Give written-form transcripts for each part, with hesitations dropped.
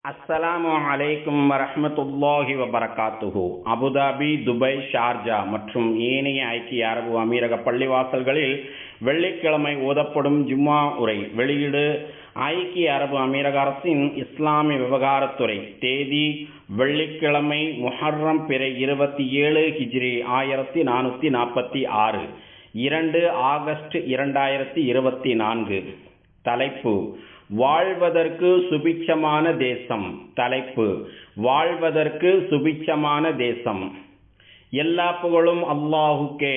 அஸ்ஸலாமு அலைக்கும் வரஹ்மத்துல்லாஹி வபரகாத்துஹு. அபுதாபி, துபை, ஷார்ஜா மற்றும் ஏனைய ஐக்கிய அரபு அமீரக பள்ளிவாசல்களில் வெள்ளிக்கிழமை ஓதப்படும் ஜும்மா உரை. வெளியீடு ஐக்கிய அரபு அமீரக அரசின் இஸ்லாமிய விவகாரத்துறை. தேதி வெள்ளிக்கிழமை முஹர்ரம் பிறை 27 ஹிஜ்ரி 1446, 2 ஆகஸ்ட் 2024. தலைப்பு: வாழ்வதற்கு சுபிட்சமான தேசம். தலைப்பு: வாழ்வதற்கு சுபிட்சமான தேசம். எல்லா புகழும் அல்லாஹுக்கே.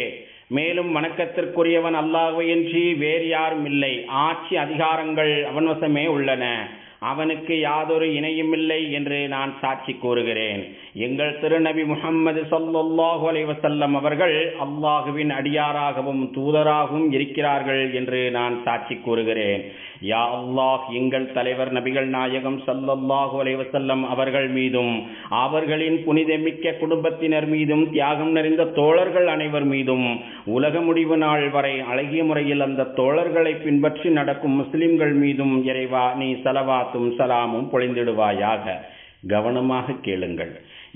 மேலும் வணக்கத்திற்குரியவன் அல்லாஹ்வையன்றி வேறு யாரும் இல்லை. ஆட்சி அதிகாரங்கள் அவன் வசமே உள்ளன. அவனுக்கு யாதொரு இணையுமில்லை என்று நான் சாட்சி கூறுகிறேன். எங்கள் திருநபி முஹம்மது ஸல்லல்லாஹு அலைஹி வஸல்லம் அவர்கள் அல்லாஹுவின் அடியாராகவும் தூதராகவும் இருக்கிறார்கள் என்று நான் சாட்சி கூறுகிறேன். யா அல்லாஹ், எங்கள் தலைவர் நபிகள் நாயகம் ஸல்லல்லாஹு அலைஹி வஸல்லம் அவர்கள் மீதும் அவர்களின் புனிதமிக்க குடும்பத்தினர் மீதும் தியாகம் நிறைந்த தோழர்கள் அனைவர் மீதும் உலக முடிவு நாள் வரை அழகிய முறையில் அந்த தோழர்களை பின்பற்றி நடக்கும் முஸ்லிம்கள் மீதும் இறைவா நீ ஸலவாத்தும் சலாமும் பொழிந்திடுவாயாக. கவனமாக கேளுங்கள்.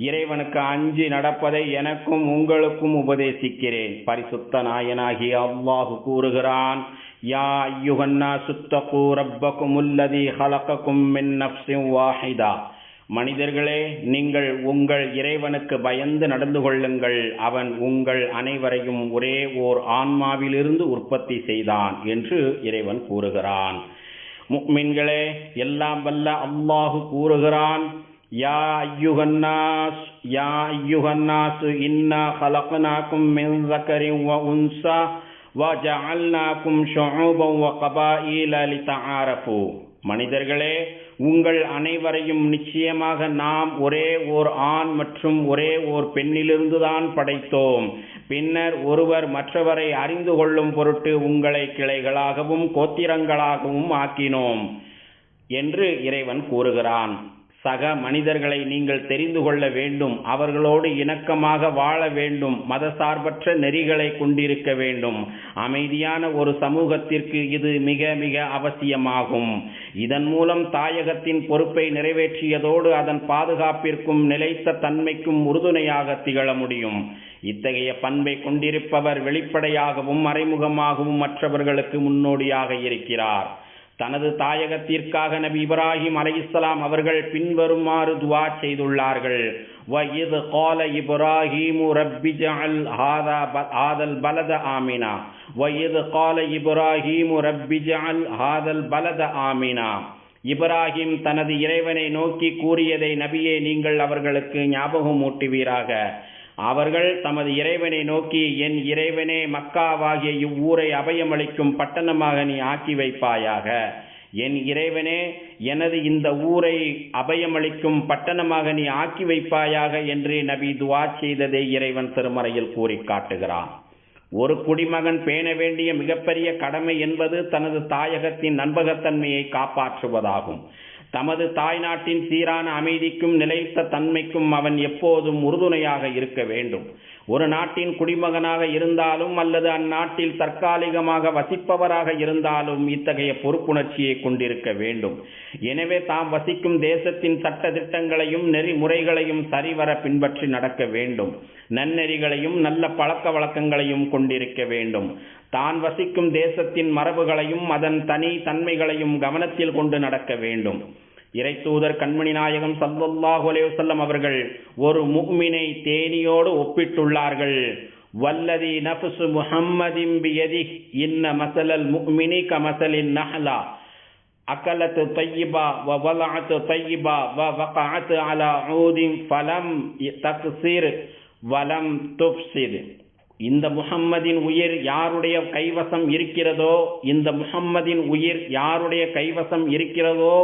இறைவனுக்கு அஞ்சி நடப்பதை எனக்கும் உங்களுக்கும் உபதேசிக்கிறேன். பரிசுத்த நாயனாகிய அல்லாஹ் கூறுகிறான்: யா அய்யுஹன்னாஸு தக்கூ ரப்பக்குமுல்லதீ ஹலகக்கும் மின் நஃப்ஸின் வாஹிதா. மனிதர்களே, நீங்கள் உங்கள் இறைவனுக்கு பயந்து நடந்து கொள்ளுங்கள். அவன் உங்கள் அனைவரையும் ஒரே ஓர் ஆன்மாவிலிருந்து உற்பத்தி செய்தான் என்று இறைவன் கூறுகிறான். முஃமின்களே, எல்லாம் வல்ல அல்லாஹ் கூறுகிறான்: யா அய்யுஹன்னாஸ் யா அய்யுஹன்னாஸ் இன்னா ஹலக்னாக்கும் மின் ஸக்கரின் வ உன்ஸா வஜஅல்னாக்கும் ஷுஊபன் வ கபாயில லிதஆரஃபு. மனிதர்களே, உங்கள் அனைவரையும் நிச்சயமாக நாம் ஒரே ஓர் ஆண் மற்றும் ஒரே ஓர் பெண்ணிலிருந்துதான் படைத்தோம். பின்னர் ஒருவர் மற்றவரை அறிந்து கொள்ளும் பொருட்டு உங்களை கிளைகளாகவும் கோத்திரங்களாகவும் ஆக்கினோம் என்று இறைவன் கூறுகிறான். சக மனிதர்களை நீங்கள் தெரிந்து கொள்ள வேண்டும். அவர்களோடு இணக்கமாக வாழ வேண்டும். மதசார்பற்ற நெறிகளை கொண்டிருக்க வேண்டும். அமைதியான ஒரு சமூகத்திற்கு இது மிக மிக அவசியமாகும். இதன் மூலம் தாயகத்தின் பொறுப்பை நிறைவேற்றியதோடு அதன் பாதுகாப்பிற்கும் நிலைத்த தன்மைக்கும் உறுதுணையாக திகழ முடியும். இத்தகைய பண்பை கொண்டிருப்பவர் வெளிப்படையாகவும் மறைமுகமாகவும் மற்றவர்களுக்கு முன்னோடியாக இருக்கிறார். தனது தாயகத்திற்காக நபி இப்ராஹிம் அலைஹிஸ்ஸலாம் அவர்கள் பின்வருமாறு துஆ செய்துள்ளார்கள்: வஇத் கால இப்ராஹீமு ரப்பி ஜஅல் ஹாதல் பலத ஆமினா. வஇத் கால இப்ராஹீமு ரப்பி ஜஅல் ஹாதல் பலத ஆமினா. இப்ராஹிம் தனது இறைவனை நோக்கி கூறியதை நபியே நீங்கள் அவர்களுக்கு ஞாபகம் ஊட்டுவீராக. அவர்கள் தமது இறைவனை நோக்கி, என் இறைவனே, மக்காவாகிய இவ்வூரை அபயமளிக்கும் பட்டணமாக நீ ஆக்கி வைப்பாயாக. என் இறைவனே, எனது இந்த ஊரை அபயமளிக்கும் பட்டணமாக நீ ஆக்கி வைப்பாயாக என்று நபி துஆ செய்ததை இறைவன் திருமறையில் கூறி காட்டுகிறான். ஒரு குடிமகன் பேண வேண்டிய மிகப்பெரிய கடமை என்பது தனது தாயகத்தின் நம்பகத்தன்மையை காப்பாற்றுவதாகும். தமது தாய்நாட்டின் சீரான அமைதிக்கும் நிலைத்த தன்மைக்கும் அவன் எப்போதும் உறுதுணையாக இருக்க வேண்டும். ஒரு நாட்டின் குடிமகனாக இருந்தாலும் அல்லது அந்நாட்டில் தற்காலிகமாக வசிப்பவராக இருந்தாலும் இத்தகைய பொறுப்புணர்ச்சியை கொண்டிருக்க வேண்டும். எனவே தாம் வசிக்கும் தேசத்தின் சட்ட திட்டங்களையும் நெறிமுறைகளையும் சரிவர பின்பற்றி நடக்க வேண்டும். நன்னெறிகளையும் நல்ல பழக்க வழக்கங்களையும் கொண்டிருக்க வேண்டும். தான் வசிக்கும் தேசத்தின் மரபுகளையும் அதன் தனி தன்மைகளையும் கவனத்தில் கொண்டு நடக்க வேண்டும். இறை தூதர் கண்மணி நாயகம் ஸல்லல்லாஹு அலைஹி வஸல்லம் அவர்கள் ஒரு முஃமினை தேனியோடு ஒப்பிட்டுள்ளார்கள். வல்லதி நஃப்ஸு முஹம்மதின் பியதிஹ் இன்ன மஸலல் முஃமினி கமஸலின் நஹ்லா அகலத் தய்யிபா வ வலஅத் தய்யிபா வ வகஅத் அலா ஊதின் ஃபலம் தக்ஸிர் வலம் துஃப்ஸித். இந்த முஹம்மதின் உயிர் யாருடைய கைவசம் இருக்கிறதோ இந்த முஹம்மதின் உயிர் யாருடைய கைவசம் இருக்கிறதோ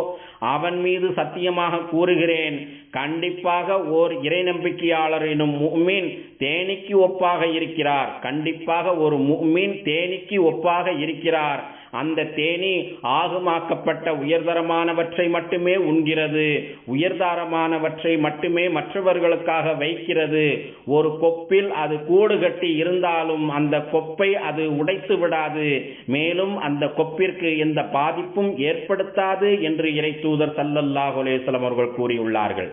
அவன் மீது சத்தியமாக கூறுகிறேன், கண்டிப்பாக ஓர் இறை நம்பிக்கையாளர் எனும் முஃமின் தேனிக்கு ஒப்பாக இருக்கிறார். கண்டிப்பாக ஒரு முஃமின் தேனிக்கு ஒப்பாக இருக்கிறார். அந்த தேனீ ஆகுமாக்கப்பட்ட உயர்தரமானவற்றை மட்டுமே உண்கிறது, உயர்தரமானவற்றை மட்டுமே மற்றவர்களுக்காக வைக்கிறது. ஒரு கொப்பில் அது கூடு கட்டி இருந்தாலும் அந்த கொப்பை அது உடைத்து விடாது, மேலும் அந்த கொப்பிற்கு எந்த பாதிப்பும் ஏற்படுத்தாது என்று இறை தூதர் ஸல்லல்லாஹு அலைஹி வஸல்லம் அவர்கள் கூறியுள்ளார்கள்.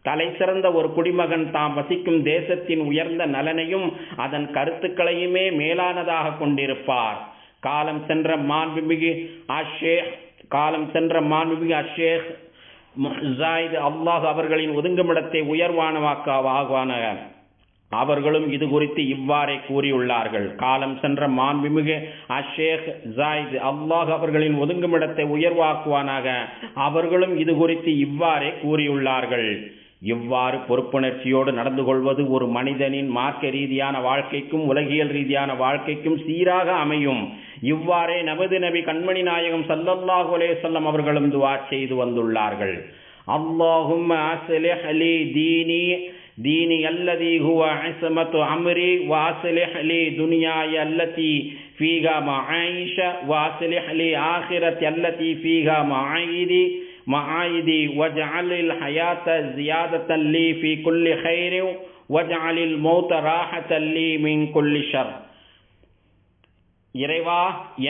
தலை சிறந்த ஒரு குடிமகன் தாம் வசிக்கும் தேசத்தின் உயர்ந்த நலனையும் அதன் கருத்துக்களையுமே மேலானதாக கொண்டிருப்பார். காலம் சென்ற மாண்புமிகு அஷேக் ஜாயித் அல்லாஹ் அவர்களின் ஒதுங்குமிடத்தை உயர்வானவாக்குவானாக. அவர்களும் இது குறித்து இவ்வாறே கூறியுள்ளார்கள். காலம் சென்ற மாண்புமிகு அஷேக் ஜாயித் அல்லாஹ் அவர்களின் ஒதுங்குமிடத்தை உயர்வாக்குவானாக. அவர்களும் இது குறித்து இவ்வாறே கூறியுள்ளார்கள். இவ்வாறு பொறுப்புணர்ச்சியோடு நடந்து கொள்வது ஒரு மனிதனின் மார்க்க ரீதியான வாழ்க்கைக்கும் உலகியல் ரீதியான வாழ்க்கைக்கும் சீராக அமையும். இவ்வாறே நமது நபி கண்மணி நாயகம் ஸல்லல்லாஹு அலைஹி வஸல்லம் அவர்களும் துஆ செய்து வந்துள்ளார்கள். அல்லாஹும்ம அஸ்லிஹ் லி தீனி அல்லதி ஹுவ இஸ்மத்து அம்ரி வ அஸ்லிஹ் லி துன்யாய அல்லதி ஃபீஹா மஆயிஷ வ அஸ்லிஹ் லி ஆখিরাতি அல்லதி ஃபீஹா மஆயிதி வஜஅலில் ஹயாத ஜியாதத்தன் லி ஃபீ குல்லி கைரின் வஜஅலில் மௌத ராஹத்தன் லி மின் குல்லி ஷர். இறைவா,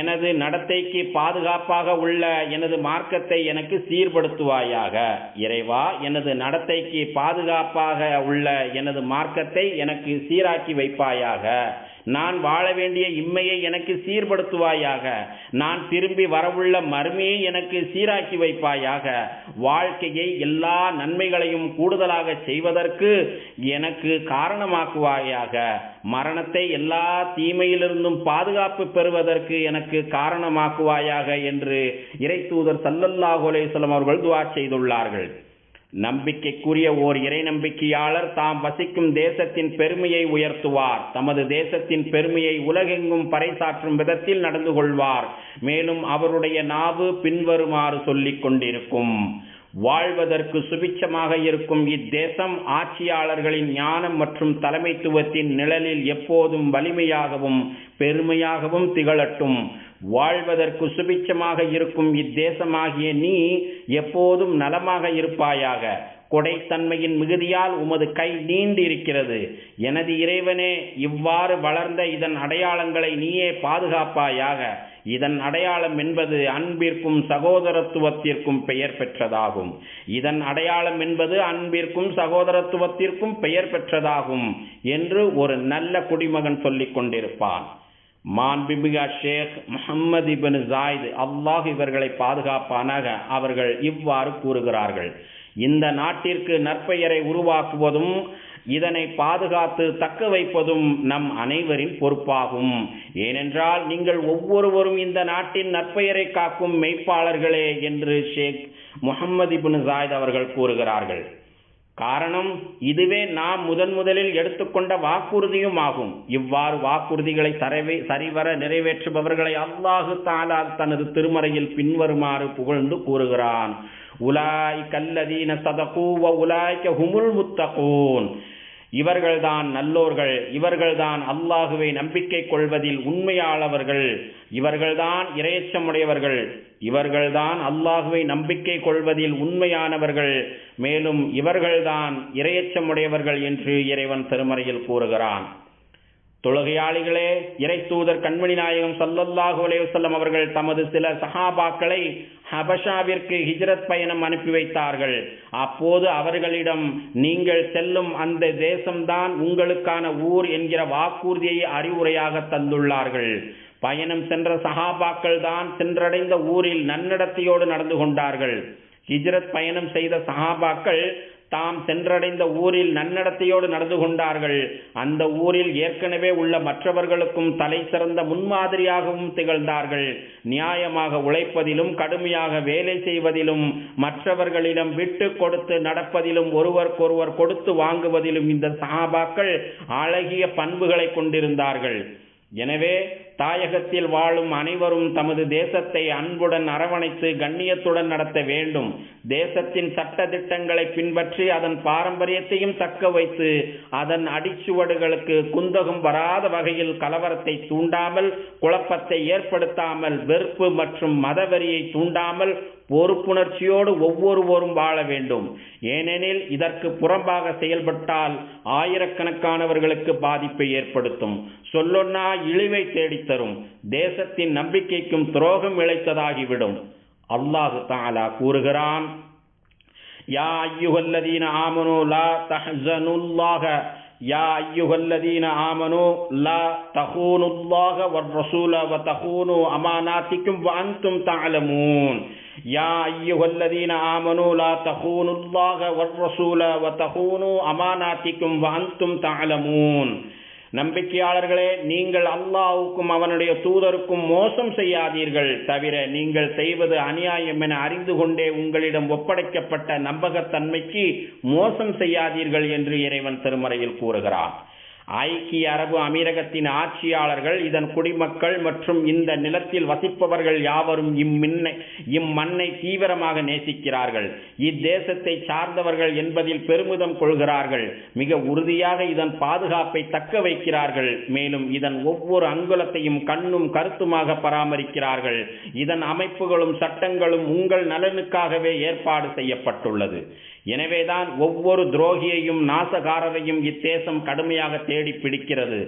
எனது நடத்தைக்கு பாதுகாப்பாக உள்ள எனது மார்க்கத்தை எனக்கு சீர்படுத்துவாயாக. இறைவா, எனது நடத்தைக்கு பாதுகாப்பாக உள்ள எனது மார்க்கத்தை எனக்கு சீராக்கி வைப்பாயாக. நான் வாழ வேண்டிய இம்மையை எனக்கு சீர்படுத்துவாயாக. நான் திரும்பி வரவுள்ள மறுமையை எனக்கு சீராக்கி வைப்பாயாக. வாழ்க்கையை எல்லா நன்மைகளையும் கூடுதலாக செய்வதற்கு எனக்கு காரணமாக்குவாயாக. மரணத்தை எல்லா தீமையிலிருந்தும் பாதுகாப்பு பெறுவதற்கு எனக்கு காரணமாக்குவாயாக என்று இறை தூதர் ஸல்லல்லாஹு அலைஹி வஸல்லம் அவர்கள் துஆ செய்துள்ளார்கள். நம்பிக்கைக்குரிய ஓர் இறை நம்பிக்கையாளர் தாம் வசிக்கும் தேசத்தின் பெருமையை உயர்த்துவார். தமது தேசத்தின் பெருமையை உலகெங்கும் பறைசாற்றும் விதத்தில் நடந்து கொள்வார். மேலும் அவருடைய நாவு பின்வருமாறு சொல்லிக் கொண்டிருக்கும்: வாழ்வதற்கு சுபிட்சமாக இருக்கும் இத்தேசம் ஆட்சியாளர்களின் ஞானம் மற்றும் தலைமைத்துவத்தின் நிழலில் எப்போதும் வலிமையாகவும் பெருமையாகவும் திகழட்டும். வாழ்வதற்கு சுபிட்சமாக இருக்கும் இத்தேசமாகிய நீ எப்போதும் நலமாக இருப்பாயாக. கொடைத்தன்மையின் மிகுதியால் உமது கை நீண்டு இருக்கிறது. எனது இறைவனே, இவ்வாறு வளர்ந்த இதன் அடையாளங்களை நீயே பாதுகாப்பாயாக. இதன் அடையாளம் என்பது அன்பிற்கும் சகோதரத்துவத்திற்கும் பெயர் பெற்றதாகும். இதன் அடையாளம் என்பது அன்பிற்கும் சகோதரத்துவத்திற்கும் பெயர் பெற்றதாகும் என்று ஒரு நல்ல குடிமகன் சொல்லிக் கொண்டிருப்பான். மாண்புமிகு ஷேக் முஹம்மது இப்னு ஜாயித் அல்லாஹ் இவர்களை பாதுகாப்பானாக. அவர்கள் இவ்வாறு கூறுகிறார்கள்: இந்த நாட்டிற்கு நற்பெயரை உருவாக்குவதும் இதனை பாதுகாத்து தக்க வைப்பதும் நம் அனைவரின் பொறுப்பாகும். ஏனென்றால் நீங்கள் ஒவ்வொருவரும் இந்த நாட்டின் நற்பெயரை காக்கும் மெய்ப்பாளர்களே என்று ஷேக் முஹம்மது இப்னு ஜாயித் அவர்கள் கூறுகிறார்கள். காரணம், இதுவே நாம் முதலில் எடுத்துக்கொண்ட வாக்குறுதியும் ஆகும். இவ்வாறு வாக்குறுதிகளை சரிவர நிறைவேற்றுபவர்களை அல்லாஹு தஆலா தனது திருமறையில் பின்வருமாறு புகழ்ந்து கூறுகிறான்: உலாயிக அல்லதீன ஸதகூ வ உலாயிக ஹுமுல் முத்தகூன். இவர்கள்தான் நல்லோர்கள், இவர்கள்தான் அல்லாஹுவை நம்பிக்கை கொள்வதில் உண்மையாளவர்கள், இவர்கள்தான் இறையச்சமுடையவர்கள், இவர்கள்தான் அல்லாஹுவை நம்பிக்கை கொள்வதில் உண்மையானவர்கள், மேலும் இவர்கள்தான் இறையச்சமுடையவர்கள் என்று இறைவன் திருமறையில் கூறுகிறான். தொழுகையாளிகளே, இறை தூதர் கண்மணி நாயகம் ஸல்லல்லாஹு அலைஹி வஸல்லம் அவர்கள் தமது சில சஹாபாக்களை ஹபஷாவிற்கு ஹிஜ்ரத் பயணம் அனுப்பி வைத்தார்கள். அப்போது அவர்களிடம், நீங்கள் செல்லும் அந்த தேசம்தான் உங்களுக்கான ஊர் என்கிற வாக்குறுதியை அறிவுரையாக தந்துள்ளார்கள். பயணம் சென்ற சஹாபாக்கள் தான் சென்றடைந்த ஊரில் நன்னடத்தையோடு நடந்து கொண்டார்கள். ஹிஜ்ரத் பயணம் செய்த சஹாபாக்கள் தாம் சென்றடைந்த ஊரில் நன்னடத்தையோடு நடந்து கொண்டார்கள். அந்த ஊரில் ஏற்கனவே உள்ள மற்றவர்களுக்கும் தலை சிறந்த முன்மாதிரியாகவும் திகழ்ந்தார்கள். நியாயமாக உழைப்பதிலும் கடுமையாக வேலை செய்வதிலும் மற்றவர்களிடம் விட்டு கொடுத்து நடப்பதிலும் ஒருவருக்கொருவர் கொடுத்து வாங்குவதிலும் இந்த சஹாபாக்கள் அழகிய பண்புகளை கொண்டிருந்தார்கள். எனவே தாயகத்தில் வாழும் அனைவரும் தமது தேசத்தை அன்புடன் அரவணைத்து கண்ணியத்துடன் நடத்த வேண்டும். தேசத்தின் சட்ட திட்டங்களை பின்பற்றி அதன் பாரம்பரியத்தையும் தக்க வைத்து அதன் அடிச்சுவடுகளுக்கு குந்தகம் வராத வகையில் கலவரத்தை தூண்டாமல், குழப்பத்தை ஏற்படுத்தாமல், வெறுப்பு மற்றும் மதவெறியை தூண்டாமல் பொறுப்புணர்ச்சியோடு ஒவ்வொருவரும் வாழ வேண்டும். ஏனெனில் இதற்கு புறம்பாக செயல்பட்டால் ஆயிரக்கணக்கானவர்களுக்கு பாதிப்பை ஏற்படுத்தும், சொல்லொன்னா இழிவை தேடித்தரும், தேசத்தின் நம்பிக்கைக்கும் துரோகம் இழைத்ததாகிவிடும். அல்லாஹு தஆலா கூறுகிறான், யா அய்யுஹல்லதீன ஆமனூ லா தஹ்ஸனுல்லாஹ யா அய்யுஹல்லதீன ஆமனூ லா தஹூனுல்லாஹ வர் ரசூல வ தஹூனு அமானாத்திக்கும் வ அன்தும் தஅலமூன். யா அய்யுஹல்லதீன ஆமனூ லா தஹூனுல்லாஹ வர் ரசூல வ தஹூனு அமானாத்திக்கும் வ அன்தும் தஅலமூன். நம்பிக்கையாளர்களே, நீங்கள் அல்லாஹ்வுக்கும் அவனுடைய தூதருக்கும் மோசம் செய்யாதீர்கள். தவிர நீங்கள் செய்வது அநியாயம் என அறிந்து கொண்டே உங்களிடம் ஒப்படைக்கப்பட்ட நம்பகத்தன்மைக்கு மோசம் செய்யாதீர்கள் என்று இறைவன் திருமறையில் கூறுகிறார். ஐக்கிய அரபு அமீரகத்தின் ஆட்சியாளர்கள், இதன் குடிமக்கள் மற்றும் இந்த நிலத்தில் வசிப்பவர்கள் யாவரும் இம்மண்ணை தீவிரமாக நேசிக்கிறார்கள். இத்தேசத்தை சார்ந்தவர்கள் என்பதில் பெருமிதம் கொள்கிறார்கள். மிக உறுதியாக இதன் பாதுகாப்பை தக்க வைக்கிறார்கள். மேலும் இதன் ஒவ்வொரு அங்குலத்தையும் கண்ணும் கருத்துமாக பராமரிக்கிறார்கள். இதன் அமைப்புகளும் சட்டங்களும் உங்கள் நலனுக்காகவே ஏற்பாடு செய்யப்பட்டுள்ளது. எனவேதான் ஒவ்வொரு துரோகியையும் நாசகாரரையும் இத்தேசம் கடுமையாக தேடி பிடிக்கிறது.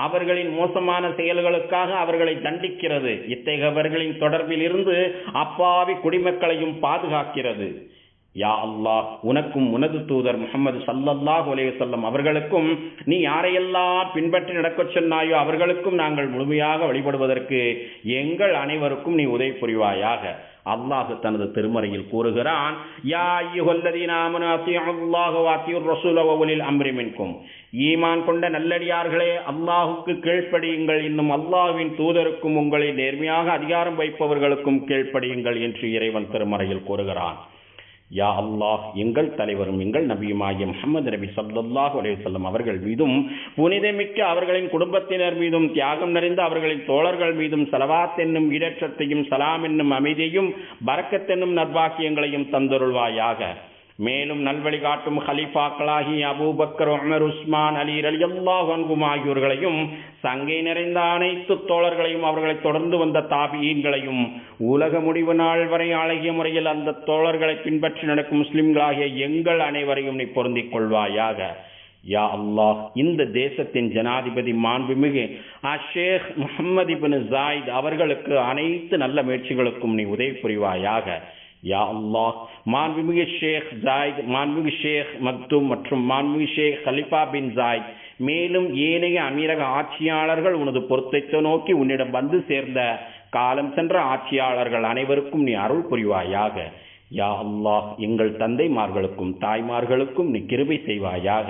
அவர்களின் மோசமான செயல்களுக்காக அவர்களை தண்டிக்கிறது. இத்தகையவர்களின் தொடர்பில் இருந்து அப்பாவி குடிமக்களையும் பாதுகாக்கிறது. யா அல்லாஹ், உனக்கும் உனது தூதர் முஹம்மது ஸல்லல்லாஹு அலைஹி வஸல்லம் அவர்களுக்கும் நீ யாரையெல்லாம் பின்பற்றி நடக்கச் சொன்னாயோ அவர்களுக்கும் நாங்கள் முழுமையாக வழிபடுவதற்கு எங்கள் அனைவருக்கும் நீ உதவி புரிவாயாக. அல்லாஹ் தனது திருமறையில் கூறுகிறான், யா அய்யுஹல்லதீன ஆமனூ அத்தீஉல்லாஹ வ அத்தீஉர் ரசூல வ உலில் அம்ரி மின்கும். ஈமான் கொண்ட நல்லடியார்களே, அல்லாஹுக்கு கீழ்ப்படியுங்கள், இன்னும் அல்லாஹ்வின் தூதருக்கும் உங்களில் நேர்மையாக அதிகாரம் வைப்பவர்களுக்கும் கீழ்ப்படியுங்கள் என்று இறைவன் திருமறையில் கூறுகிறான். யா அல்லாஹ், எங்கள் தலைவரும் எங்கள் நபியுமாகிய முஹம்மது நபி ஸல்லல்லாஹு அலைஹி வஸல்லம் அவர்கள் மீதும், புனிதமிக்க அவர்களின் குடும்பத்தினர் மீதும், தியாகம் நிறைந்த அவர்களின் தோழர்கள் மீதும் ஸலவாத் என்னும் ஈடேற்றத்தையும், சலாம் என்னும் அமைதியையும், பரக்கத் என்னும் நற்பாக்கியங்களையும் தந்தருள்வாயாக. மேலும் நல்வழி காட்டும் ஹலீஃபாக்களாகி அபூபக்கர், உமர், உஸ்மான், அலி ரலியல்லாஹு அன்ஹும் ஆகியோர்களையும், சங்கை நிறைந்த அனைத்து தோழர்களையும், அவர்களை தொடர்ந்து வந்த தாபிஈன்களையும், உலக முடிவு நாள் வரை அழகிய முறையில் அந்த தோழர்களை பின்பற்றி நடக்கும் முஸ்லிம்களாகிய எங்கள் அனைவரையும் நீ பொருந்திக் கொள்வாயாக. யா அல்லாஹ், இந்த தேசத்தின் ஜனாதிபதி மாண்புமிகு ஷேக் முஹம்மது இப்னு ஜாயித் அவர்களுக்கு அனைத்து நல்ல முயற்சிகளுக்கும் நீ உதவி புரிவாயாக. யா அல்லாஹ், மாண்புமிகு ஷேக் ஜாயித், மாண்புமிகு ஷேக் மக்தூம் மற்றும் மாண்புமிகு ஷேக் கலிஃபா பின் ஜாயித், மேலும் ஏனைய அமீரக ஆட்சியாளர்கள் உனது பொருத்தத்தை நோக்கி உன்னிடம் வந்து சேர்ந்த காலம் சென்ற ஆட்சியாளர்கள் அனைவருக்கும் நீ அருள் புரிவாயாக. யா அல்லாஹ், எங்கள் தந்தைமார்களுக்கும் தாய்மார்களுக்கும் நீ கிருபை செய்வாயாக.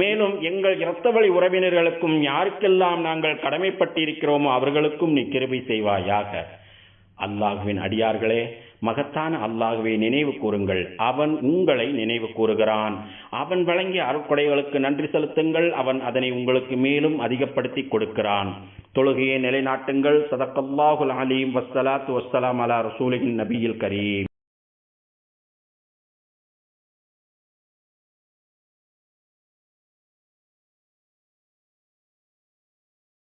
மேலும் எங்கள் இரத்த வழி உறவினர்களுக்கும் யாருக்கெல்லாம் நாங்கள் கடமைப்பட்டிருக்கிறோமோ அவர்களுக்கும் நீ கிருபை செய்வாயாக. அல்லாஹ்வின் அடியார்களே, மகத்தான அல்லாஹ்வை நினைவு கூறுங்கள். அவன் உங்களை நினைவு கூறுகிறான். அவன் வழங்கிய அருட்கொடைகளுக்கு நன்றி செலுத்துங்கள். அவன் அதனை உங்களுக்கு மேலும் அதிகப்படுத்தி கொடுக்கிறான். தொழுகையை நிலைநாட்டுங்கள். ஸதக்கல்லாஹுல் அலீம். வஸ்ஸலாத்து வஸ்ஸலாம் அலா ரசூலின் நபியில் கரீம்.